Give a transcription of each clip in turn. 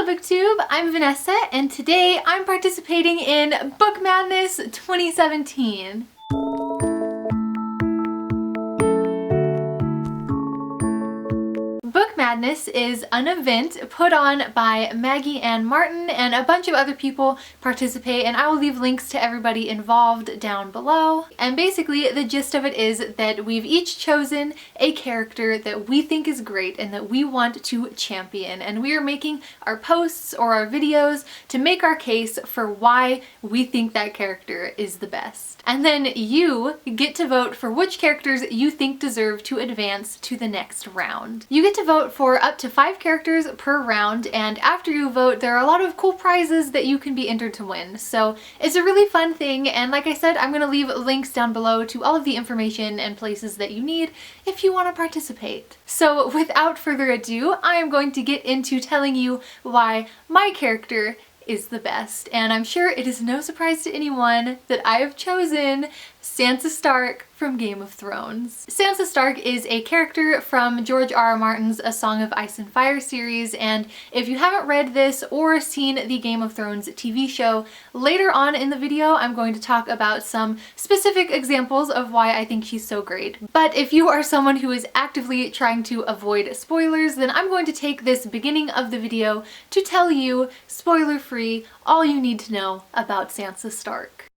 Hello BookTube, I'm Vanessa and today I'm participating in Book Madness 2017. Book Madness is an event put on by Maggie and Martin, and a bunch of other people participate, and I will leave links to everybody involved down below. And basically the gist of it is that we've each chosen a character that we think is great and that we want to champion, and we are making our posts or our videos to make our case for why we think that character is the best. And then you get to vote for which characters you think deserve to advance to the next round. You get to vote for up to 5 characters per round, and after you vote there are a lot of cool prizes that you can be entered to win. So it's a really fun thing, and like I said, I'm going to leave links down below to all of the information and places that you need if you want to participate. So without further ado, I am going to get into telling you why my character is the best, and I'm sure it is no surprise to anyone that I have chosen Sansa Stark from Game of Thrones. Sansa Stark is a character from George R.R. Martin's A Song of Ice and Fire series, and if you haven't read this or seen the Game of Thrones TV show, later on in the video I'm going to talk about some specific examples of why I think she's so great. But if you are someone who is actively trying to avoid spoilers, then I'm going to take this beginning of the video to tell you, spoiler-free, all you need to know about Sansa Stark.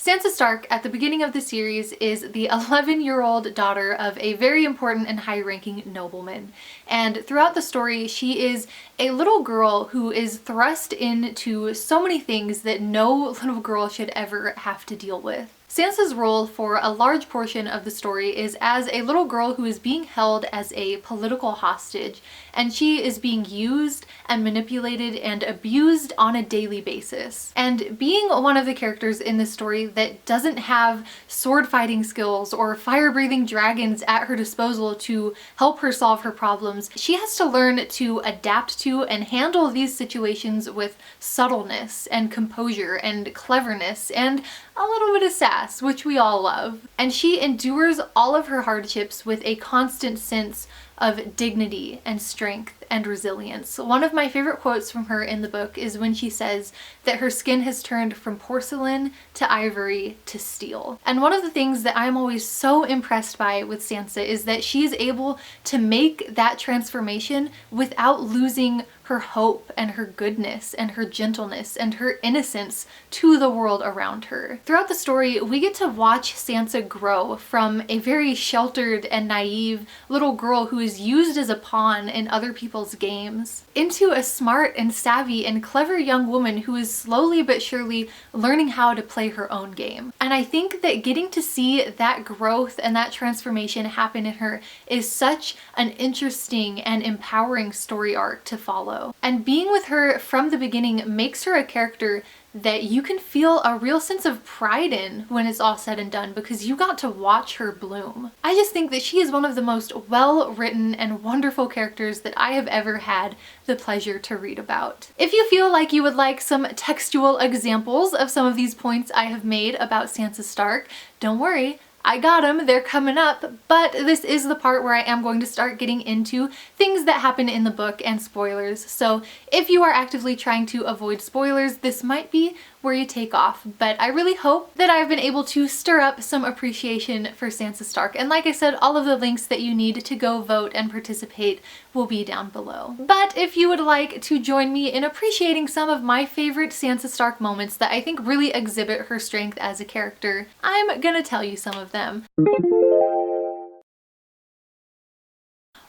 Sansa Stark, at the beginning of the series, is the 11-year-old daughter of a very important and high-ranking nobleman. And throughout the story, she is a little girl who is thrust into so many things that no little girl should ever have to deal with. Sansa's role for a large portion of the story is as a little girl who is being held as a political hostage, and she is being used and manipulated and abused on a daily basis. And being one of the characters in this story that doesn't have sword fighting skills or fire-breathing dragons at her disposal to help her solve her problems, she has to learn to adapt to and handle these situations with subtleness and composure and cleverness and a little bit of sass, which we all love. And she endures all of her hardships with a constant sense of dignity and strength and resilience. One of my favorite quotes from her in the book is when she says that her skin has turned from porcelain to ivory to steel. And one of the things that I'm always so impressed by with Sansa is that she is able to make that transformation without losing her hope and her goodness and her gentleness and her innocence to the world around her. Throughout the story, we get to watch Sansa grow from a very sheltered and naive little girl who is used as a pawn in other people's games into a smart and savvy and clever young woman who is slowly but surely learning how to play her own game. And I think that getting to see that growth and that transformation happen in her is such an interesting and empowering story arc to follow. And being with her from the beginning makes her a character that you can feel a real sense of pride in when it's all said and done, because you got to watch her bloom. I just think that she is one of the most well-written and wonderful characters that I have ever had the pleasure to read about. If you feel like you would like some textual examples of some of these points I have made about Sansa Stark, don't worry, I got them, they're coming up, but this is the part where I am going to start getting into things that happen in the book and spoilers. So if you are actively trying to avoid spoilers, this might be where you take off. But I really hope that I've been able to stir up some appreciation for Sansa Stark. And like I said, all of the links that you need to go vote and participate will be down below. But if you would like to join me in appreciating some of my favorite Sansa Stark moments that I think really exhibit her strength as a character, I'm gonna tell you some of them.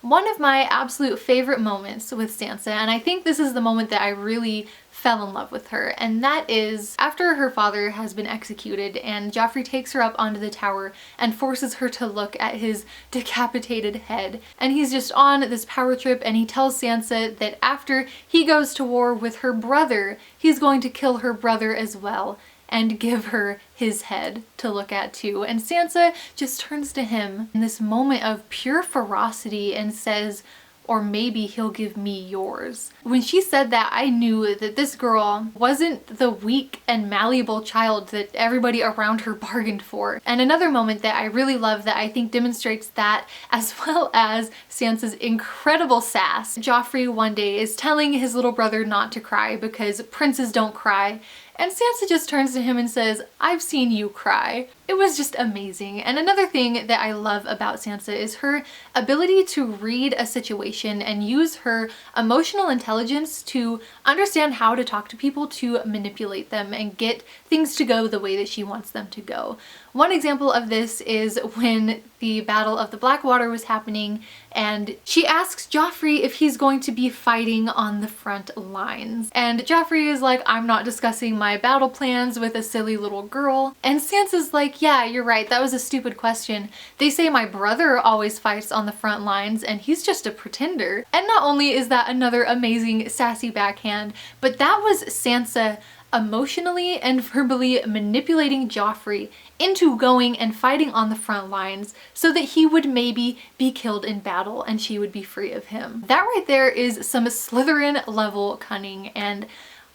One of my absolute favorite moments with Sansa, and I think this is the moment that I really fell in love with her, and that is after her father has been executed and Joffrey takes her up onto the tower and forces her to look at his decapitated head. And he's just on this power trip, and he tells Sansa that after he goes to war with her brother, he's going to kill her brother as well and give her his head to look at too. And Sansa just turns to him in this moment of pure ferocity and says, or maybe he'll give me yours. When she said that, I knew that this girl wasn't the weak and malleable child that everybody around her bargained for. And another moment that I really love that I think demonstrates that, as well as Sansa's incredible sass. Joffrey one day is telling his little brother not to cry because princes don't cry. And Sansa just turns to him and says, "I've seen you cry." It was just amazing. And another thing that I love about Sansa is her ability to read a situation and use her emotional intelligence to understand how to talk to people, to manipulate them and get things to go the way that she wants them to go. One example of this is when the Battle of the Blackwater was happening and she asks Joffrey if he's going to be fighting on the front lines. And Joffrey is like, "I'm not discussing my battle plans with a silly little girl." And Sansa's like, "Yeah, you're right, that was a stupid question. They say my brother always fights on the front lines and he's just a pretender." And not only is that another amazing sassy backhand, but that was Sansa emotionally and verbally manipulating Joffrey into going and fighting on the front lines so that he would maybe be killed in battle and she would be free of him. That right there is some Slytherin level cunning, and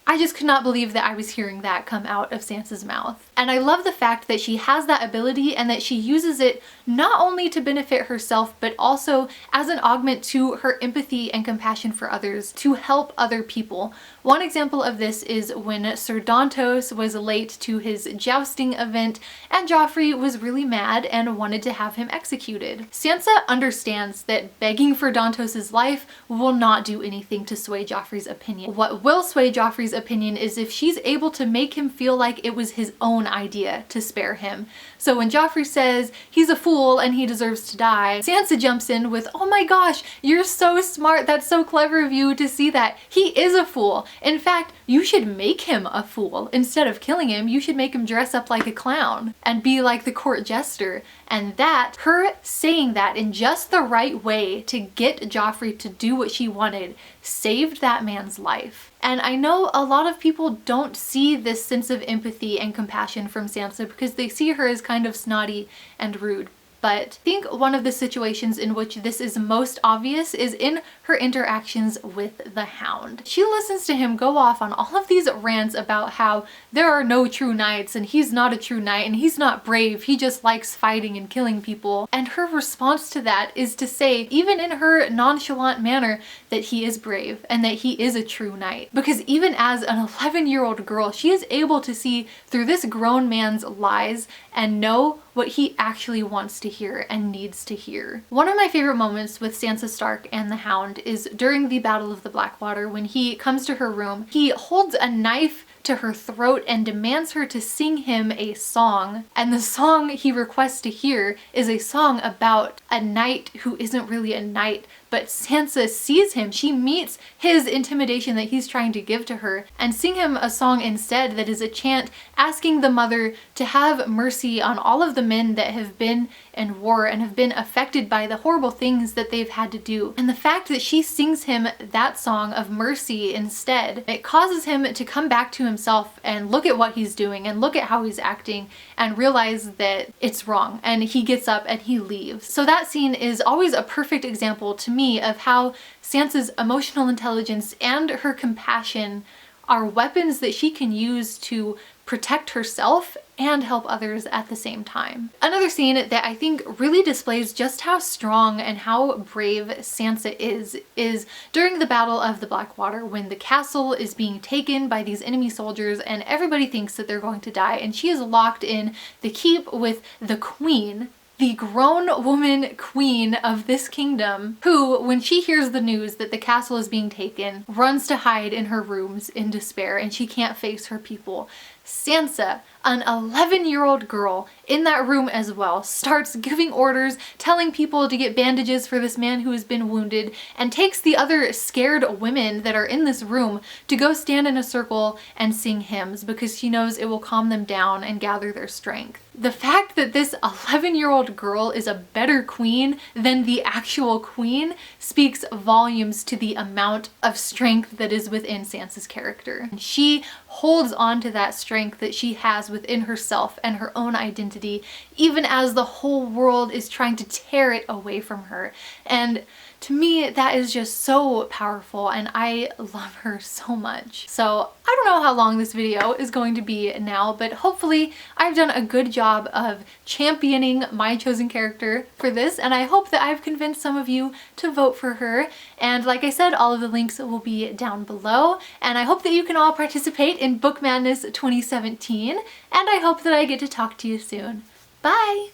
I just could not believe that I was hearing that come out of Sansa's mouth. And I love the fact that she has that ability and that she uses it not only to benefit herself, but also as an augment to her empathy and compassion for others, to help other people. One example of this is when Sir Dantos was late to his jousting event and Joffrey was really mad and wanted to have him executed. Sansa understands that begging for Dantos's life will not do anything to sway Joffrey's opinion. What will sway Joffrey's opinion is if she's able to make him feel like it was his own idea to spare him. So when Joffrey says he's a fool and he deserves to die, Sansa jumps in with, "Oh my gosh, you're so smart, that's so clever of you to see that. He is a fool. In fact, you should make him a fool. Instead of killing him, you should make him dress up like a clown and be like the court jester." And that, her saying that in just the right way to get Joffrey to do what she wanted, saved that man's life. And I know a lot of people don't see this sense of empathy and compassion from Sansa because they see her as kind of snotty and rude. But I think one of the situations in which this is most obvious is in her interactions with the Hound. She listens to him go off on all of these rants about how there are no true knights and he's not a true knight and he's not brave, he just likes fighting and killing people. And her response to that is to say, even in her nonchalant manner, that he is brave and that he is a true knight. Because even as an 11-year-old girl, she is able to see through this grown man's lies and know what he actually wants to hear and needs to hear. One of my favorite moments with Sansa Stark and the Hound is during the Battle of the Blackwater when he comes to her room. He holds a knife to her throat and demands her to sing him a song. And the song he requests to hear is a song about a knight who isn't really a knight, but Sansa sees him. She meets his intimidation that he's trying to give to her and sing him a song instead that is a chant asking the mother to have mercy on all of the men that have been in war and have been affected by the horrible things that they've had to do. And the fact that she sings him that song of mercy instead, it causes him to come back to himself and look at what he's doing and look at how he's acting and realize that it's wrong, and he gets up and he leaves. So that scene is always a perfect example to me of how Sansa's emotional intelligence and her compassion are weapons that she can use to protect herself and help others at the same time. Another scene that I think really displays just how strong and how brave Sansa is during the Battle of the Blackwater when the castle is being taken by these enemy soldiers and everybody thinks that they're going to die, and she is locked in the keep with the queen, the grown woman queen of this kingdom, who, when she hears the news that the castle is being taken, runs to hide in her rooms in despair and she can't face her people. Sansa, an 11-year-old girl in that room as well, starts giving orders, telling people to get bandages for this man who has been wounded, and takes the other scared women that are in this room to go stand in a circle and sing hymns because she knows it will calm them down and gather their strength. The fact that this 11-year-old girl is a better queen than the actual queen speaks volumes to the amount of strength that is within Sansa's character. And she holds on to that strength that she has within herself and her own identity, even as the whole world is trying to tear it away from her. And To me, that is just so powerful and I love her so much. So I don't know how long this video is going to be now, but hopefully I've done a good job of championing my chosen character for this, and I hope that I've convinced some of you to vote for her. And like I said, all of the links will be down below, and I hope that you can all participate in Book Madness 2017, and I hope that I get to talk to you soon. Bye!